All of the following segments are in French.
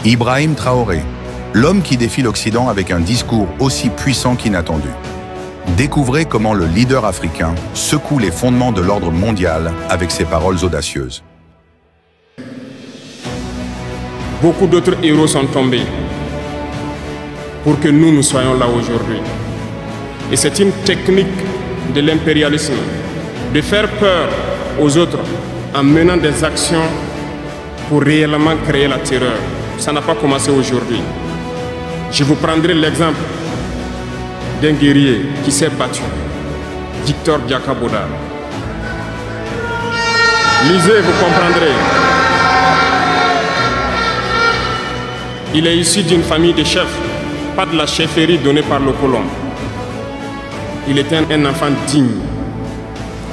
Ibrahim Traoré, l'homme qui défie l'Occident avec un discours aussi puissant qu'inattendu. Découvrez comment le leader africain secoue les fondements de l'ordre mondial avec ses paroles audacieuses. Beaucoup d'autres héros sont tombés pour que nous soyons là aujourd'hui. Et c'est une technique de l'impérialisme de faire peur aux autres en menant des actions pour réellement créer la terreur. Ça n'a pas commencé aujourd'hui. Je vous prendrai l'exemple d'un guerrier qui s'est battu, Victor Diakaboda. Lisez, vous comprendrez. Il est issu d'une famille de chefs, pas de la chefferie donnée par le colon. Il était un enfant digne.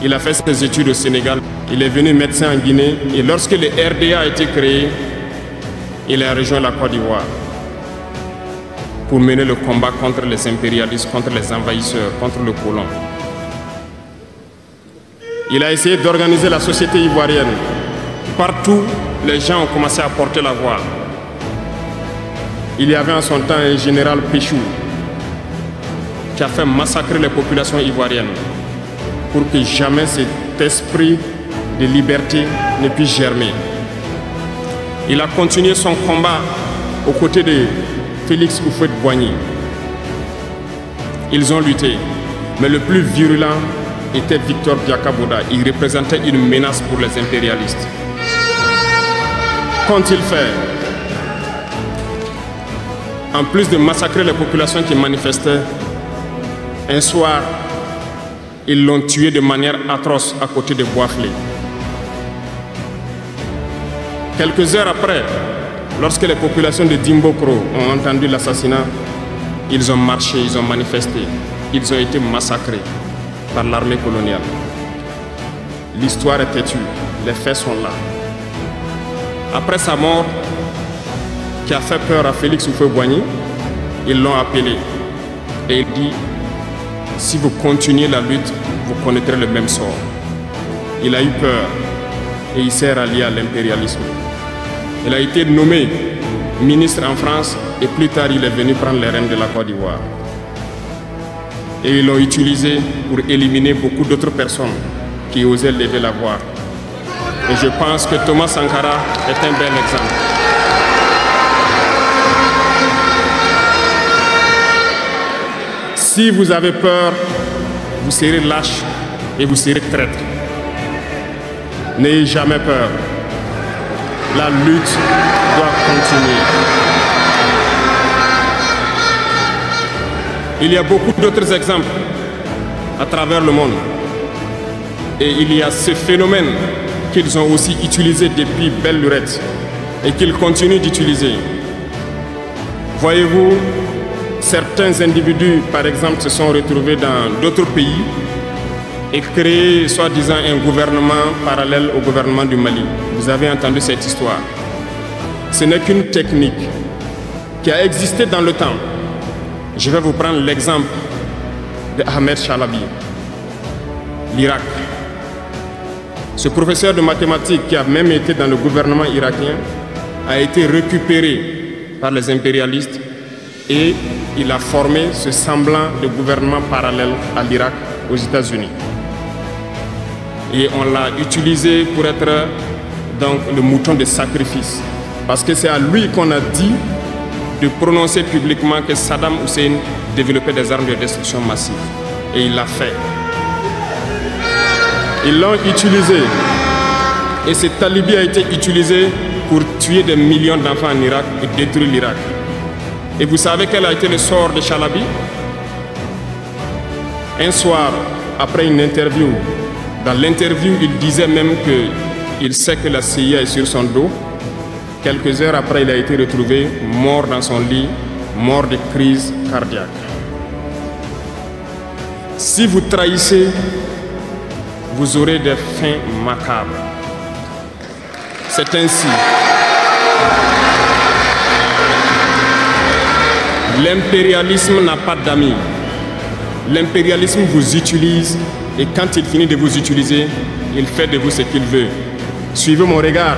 Il a fait ses études au Sénégal. Il est venu médecin en Guinée. Et lorsque le RDA a été créé, il a rejoint la Côte d'Ivoire pour mener le combat contre les impérialistes, contre les envahisseurs, contre le colon. Il a essayé d'organiser la société ivoirienne. Partout, les gens ont commencé à porter la voix. Il y avait en son temps un général Péchou qui a fait massacrer les populations ivoiriennes pour que jamais cet esprit de liberté ne puisse germer. Il a continué son combat aux côtés de Félix Houphouët-Boigny. Ils ont lutté, mais le plus virulent était Victor Diakaboda. Il représentait une menace pour les impérialistes. Qu'ont-ils fait? En plus de massacrer les populations qui manifestaient, un soir, ils l'ont tué de manière atroce à côté de Boiflé. Quelques heures après, lorsque les populations de Dimbokro ont entendu l'assassinat, ils ont marché, ils ont manifesté, ils ont été massacrés par l'armée coloniale. L'histoire est têtue, les faits sont là. Après sa mort, qui a fait peur à Félix Houphouët-Boigny, ils l'ont appelé et il dit: si vous continuez la lutte, vous connaîtrez le même sort. Il a eu peur et il s'est rallié à l'impérialisme. Il a été nommé ministre en France et plus tard il est venu prendre les rênes de la Côte d'Ivoire. Et ils l'ont utilisé pour éliminer beaucoup d'autres personnes qui osaient lever la voix. Et je pense que Thomas Sankara est un bel exemple. Si vous avez peur, vous serez lâche et vous serez traître. N'ayez jamais peur. La lutte doit continuer. Il y a beaucoup d'autres exemples à travers le monde. Et il y a ce phénomène qu'ils ont aussi utilisé depuis belle lurette et qu'ils continuent d'utiliser. Voyez-vous, certains individus, par exemple, se sont retrouvés dans d'autres pays et créé soi-disant un gouvernement parallèle au gouvernement du Mali. Vous avez entendu cette histoire. Ce n'est qu'une technique qui a existé dans le temps. Je vais vous prendre l'exemple de Ahmed Chalabi, l'Irak. Ce professeur de mathématiques qui a même été dans le gouvernement irakien a été récupéré par les impérialistes et il a formé ce semblant de gouvernement parallèle à l'Irak aux États-Unis. Et on l'a utilisé pour être donc le mouton de sacrifice. Parce que c'est à lui qu'on a dit de prononcer publiquement que Saddam Hussein développait des armes de destruction massive. Et il l'a fait. Ils l'ont utilisé. Et cet alibi a été utilisé pour tuer des millions d'enfants en Irak et détruire l'Irak. Et vous savez quel a été le sort de Chalabi? Un soir, après une interview, dans l'interview, il disait même qu'il sait que la CIA est sur son dos. Quelques heures après, il a été retrouvé mort dans son lit, mort de crise cardiaque. Si vous trahissez, vous aurez des fins macabres. C'est ainsi. L'impérialisme n'a pas d'amis. L'impérialisme vous utilise et quand il finit de vous utiliser, il fait de vous ce qu'il veut. Suivez mon regard.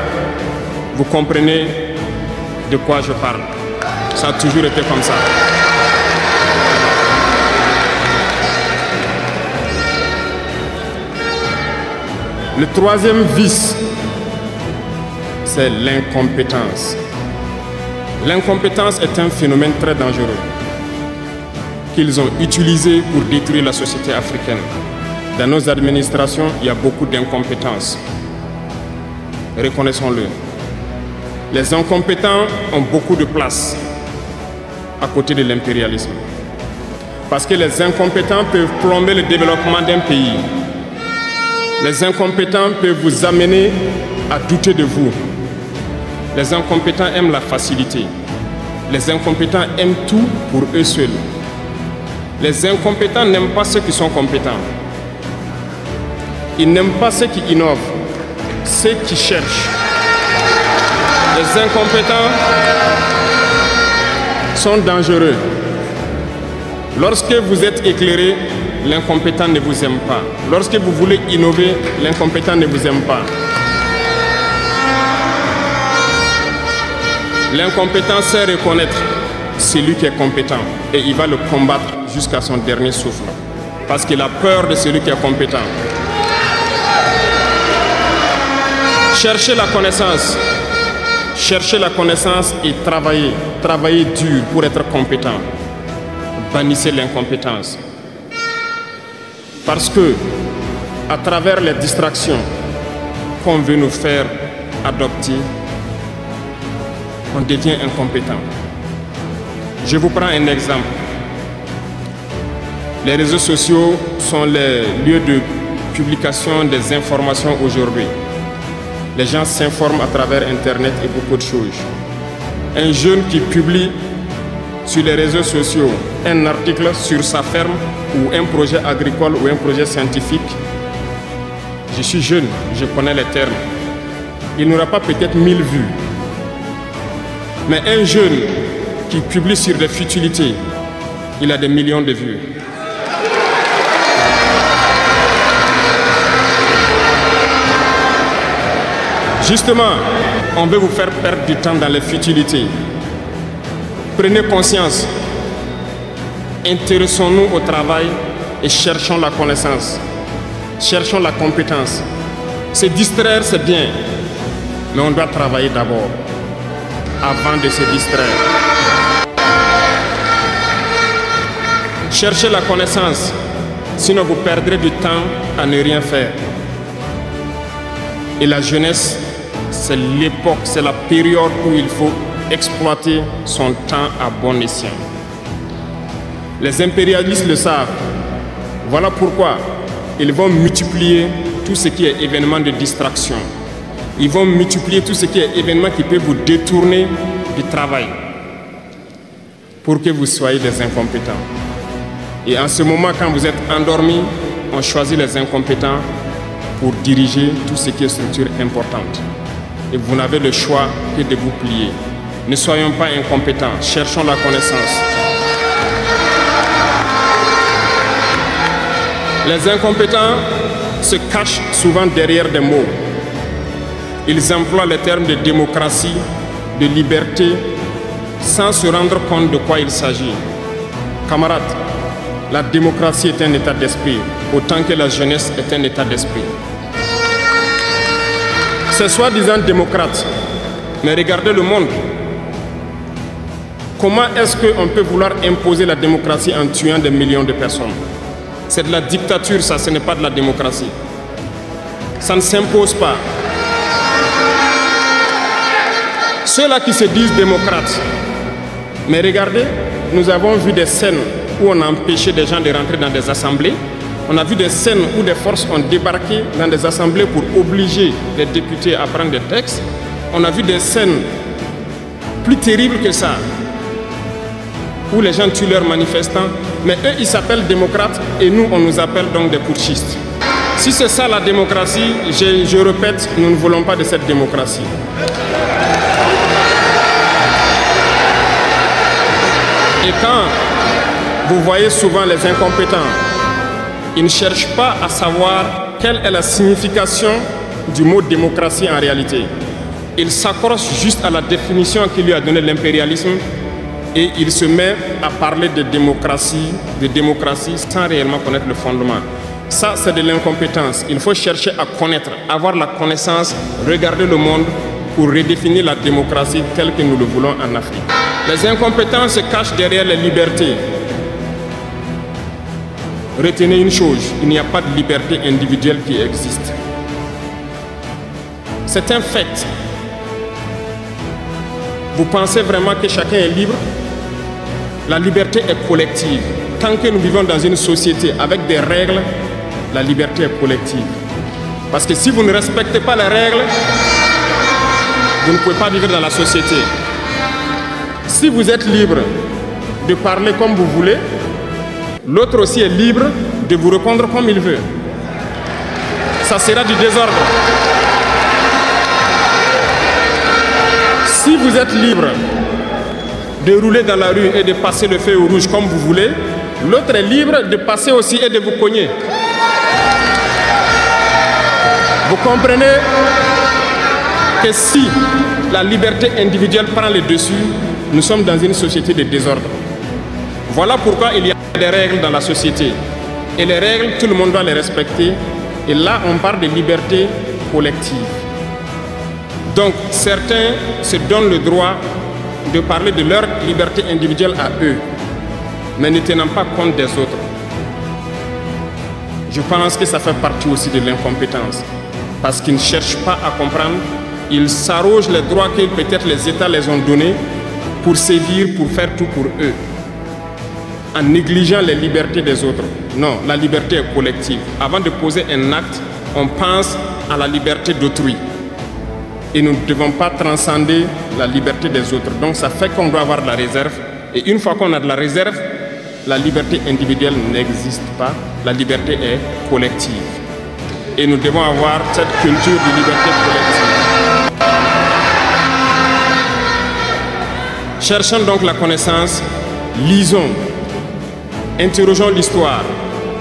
Vous comprenez de quoi je parle. Ça a toujours été comme ça. Le troisième vice, c'est l'incompétence. L'incompétence est un phénomène très dangereux qu'ils ont utilisé pour détruire la société africaine. Dans nos administrations, il y a beaucoup d'incompétence. Reconnaissons-le. Les incompétents ont beaucoup de place à côté de l'impérialisme. Parce que les incompétents peuvent plomber le développement d'un pays. Les incompétents peuvent vous amener à douter de vous. Les incompétents aiment la facilité. Les incompétents aiment tout pour eux seuls. Les incompétents n'aiment pas ceux qui sont compétents. Ils n'aiment pas ceux qui innovent, ceux qui cherchent. Les incompétents sont dangereux. Lorsque vous êtes éclairé, l'incompétent ne vous aime pas. Lorsque vous voulez innover, l'incompétent ne vous aime pas. L'incompétent sait reconnaître celui qui est compétent et il va le combattre jusqu'à son dernier souffle. Parce qu'il a peur de celui qui est compétent. Cherchez la connaissance. Cherchez la connaissance et travaillez. Travaillez dur pour être compétent. Bannissez l'incompétence. Parce que, à travers les distractions qu'on veut nous faire adopter, on devient incompétent. Je vous prends un exemple. Les réseaux sociaux sont les lieux de publication des informations aujourd'hui. Les gens s'informent à travers Internet et beaucoup de choses. Un jeune qui publie sur les réseaux sociaux un article sur sa ferme ou un projet agricole ou un projet scientifique, je suis jeune, je connais les termes. Il n'aura pas peut-être 1000 vues. Mais un jeune qui publie sur des futilités, il a des millions de vues. Justement, on veut vous faire perdre du temps dans les futilités. Prenez conscience. Intéressons-nous au travail et cherchons la connaissance. Cherchons la compétence. Se distraire, c'est bien, mais on doit travailler d'abord, avant de se distraire. Cherchez la connaissance, sinon vous perdrez du temps à ne rien faire. Et la jeunesse, c'est l'époque, c'est la période où il faut exploiter son temps à bon escient. Les impérialistes le savent. Voilà pourquoi ils vont multiplier tout ce qui est événement de distraction. Ils vont multiplier tout ce qui est événement qui peut vous détourner du travail pour que vous soyez des incompétents. Et en ce moment, quand vous êtes endormis, on choisit les incompétents pour diriger tout ce qui est structure importante. Et vous n'avez le choix que de vous plier. Ne soyons pas incompétents, cherchons la connaissance. Les incompétents se cachent souvent derrière des mots. Ils emploient les termes de démocratie, de liberté, sans se rendre compte de quoi il s'agit. Camarades, la démocratie est un état d'esprit, autant que la jeunesse est un état d'esprit. C'est soi-disant démocrate, mais regardez le monde. Comment est-ce qu'on peut vouloir imposer la démocratie en tuant des millions de personnes? C'est de la dictature, ça, ce n'est pas de la démocratie. Ça ne s'impose pas. Ceux-là qui se disent démocrates, mais regardez, nous avons vu des scènes où on a empêché des gens de rentrer dans des assemblées. On a vu des scènes où des forces ont débarqué dans des assemblées pour obliger les députés à prendre des textes. On a vu des scènes plus terribles que ça, où les gens tuent leurs manifestants, mais eux, ils s'appellent démocrates et nous, on nous appelle donc des putschistes. Si c'est ça la démocratie, je répète, nous ne voulons pas de cette démocratie. Et quand vous voyez souvent les incompétents, ils ne cherchent pas à savoir quelle est la signification du mot démocratie en réalité. il s'accroche juste à la définition qu'il lui a donnée l'impérialisme et il se met à parler de démocratie sans réellement connaître le fondement. Ça, c'est de l'incompétence. Il faut chercher à connaître, avoir la connaissance, regarder le monde pour redéfinir la démocratie telle que nous le voulons en Afrique. Les incompétents se cachent derrière les libertés. Retenez une chose, il n'y a pas de liberté individuelle qui existe. C'est un fait. Vous pensez vraiment que chacun est libre? La liberté est collective. Tant que nous vivons dans une société avec des règles, la liberté est collective. Parce que si vous ne respectez pas les règles, vous ne pouvez pas vivre dans la société. Si vous êtes libre de parler comme vous voulez, l'autre aussi est libre de vous répondre comme il veut. Ça sera du désordre. Si vous êtes libre de rouler dans la rue et de passer le feu au rouge comme vous voulez, l'autre est libre de passer aussi et de vous cogner. Vous comprenez que si la liberté individuelle prend le dessus, nous sommes dans une société de désordre. Voilà pourquoi il y a des règles dans la société. Et les règles, tout le monde doit les respecter. Et là, on parle de liberté collective. Donc, certains se donnent le droit de parler de leur liberté individuelle à eux, mais ne tenant pas compte des autres. Je pense que ça fait partie aussi de l'incompétence. Parce qu'ils ne cherchent pas à comprendre, ils s'arrogent les droits que peut-être les États les ont donnés pour sévir, pour faire tout pour eux, en négligeant les libertés des autres. Non, la liberté est collective. Avant de poser un acte, on pense à la liberté d'autrui. Et nous ne devons pas transcender la liberté des autres. Donc ça fait qu'on doit avoir de la réserve. Et une fois qu'on a de la réserve, la liberté individuelle n'existe pas. La liberté est collective. Et nous devons avoir cette culture de liberté collective. Cherchons donc la connaissance, lisons, interrogeons l'histoire.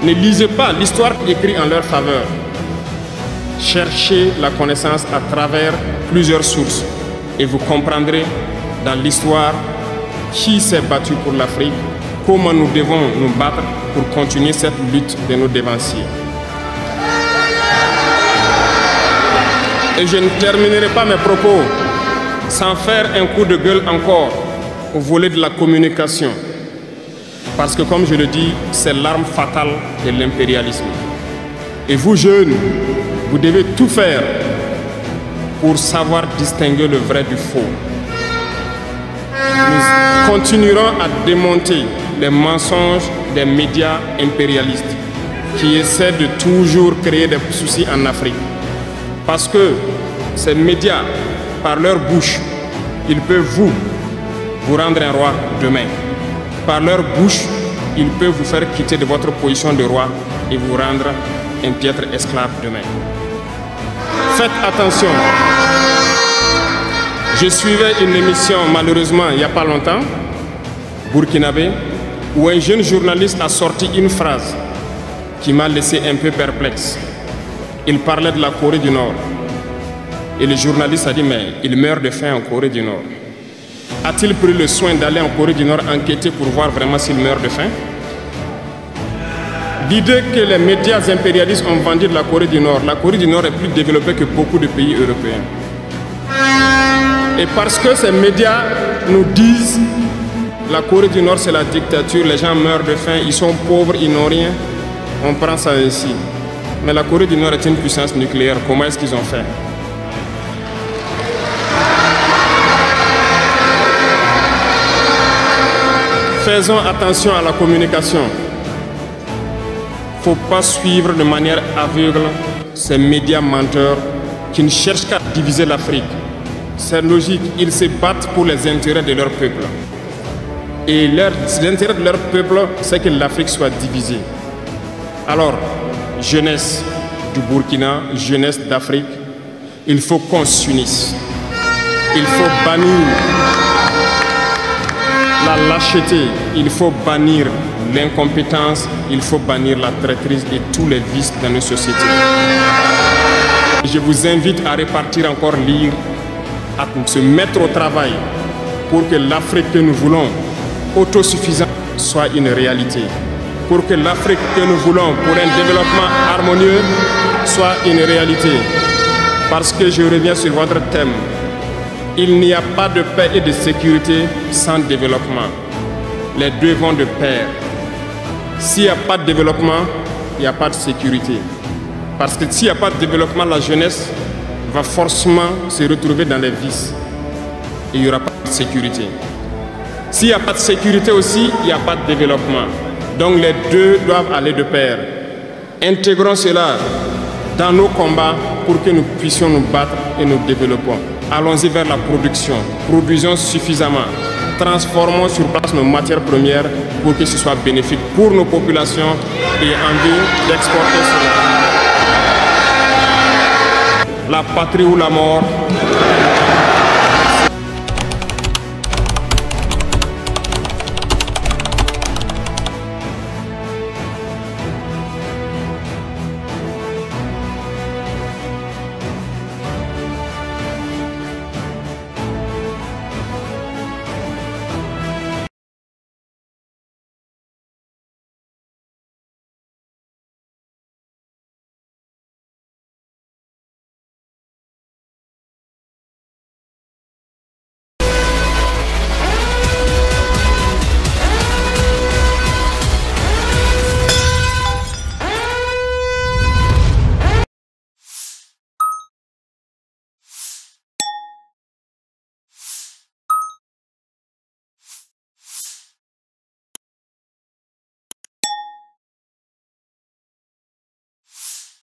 Ne lisez pas l'histoire écrite en leur faveur. Cherchez la connaissance à travers plusieurs sources et vous comprendrez dans l'histoire qui s'est battu pour l'Afrique, comment nous devons nous battre pour continuer cette lutte de nos dévanciers. Et je ne terminerai pas mes propos sans faire un coup de gueule encore au volet de la communication. Parce que comme je le dis, c'est l'arme fatale de l'impérialisme. Et vous jeunes, vous devez tout faire pour savoir distinguer le vrai du faux. Nous continuerons à démonter les mensonges des médias impérialistes qui essaient de toujours créer des soucis en Afrique. Parce que ces médias, par leur bouche, ils peuvent vous rendre un roi demain. Par leur bouche, ils peuvent vous faire quitter de votre position de roi et vous rendre un piètre esclave demain. Faites attention. Je suivais une émission, malheureusement, il n'y a pas longtemps, burkinabé, où un jeune journaliste a sorti une phrase qui m'a laissé un peu perplexe. Il parlait de la Corée du Nord. Et le journaliste a dit, mais il meurt de faim en Corée du Nord. A-t-il pris le soin d'aller en Corée du Nord enquêter pour voir vraiment s'il meurt de faim? L'idée que les médias impérialistes ont vendu de la Corée du Nord est plus développée que beaucoup de pays européens. Et parce que ces médias nous disent la Corée du Nord c'est la dictature, les gens meurent de faim, ils sont pauvres, ils n'ont rien, on prend ça ainsi. Mais la Corée du Nord est une puissance nucléaire, comment est-ce qu'ils ont fait? Faisons attention à la communication. Il ne faut pas suivre de manière aveugle ces médias menteurs qui ne cherchent qu'à diviser l'Afrique. C'est logique, ils se battent pour les intérêts de leur peuple. Et l'intérêt de leur peuple, c'est que l'Afrique soit divisée. Alors, jeunesse du Burkina, jeunesse d'Afrique, il faut qu'on s'unisse. Il faut bannir la lâcheté, il faut bannir l'incompétence, il faut bannir la traîtrise et tous les vices dans nos sociétés. Je vous invite à repartir encore lire à se mettre au travail pour que l'Afrique que nous voulons, autosuffisante, soit une réalité. Pour que l'Afrique que nous voulons pour un développement harmonieux soit une réalité. Parce que je reviens sur votre thème. Il n'y a pas de paix et de sécurité sans développement. Les deux vont de pair. S'il n'y a pas de développement, il n'y a pas de sécurité. Parce que s'il n'y a pas de développement, la jeunesse va forcément se retrouver dans les vices. Et il n'y aura pas de sécurité. S'il n'y a pas de sécurité aussi, il n'y a pas de développement. Donc les deux doivent aller de pair. Intégrons cela dans nos combats pour que nous puissions nous battre et nous développons. Allons-y vers la production. Produisons suffisamment. Transformons sur place nos matières premières pour que ce soit bénéfique pour nos populations et envie d'exporter cela. La patrie ou la mort.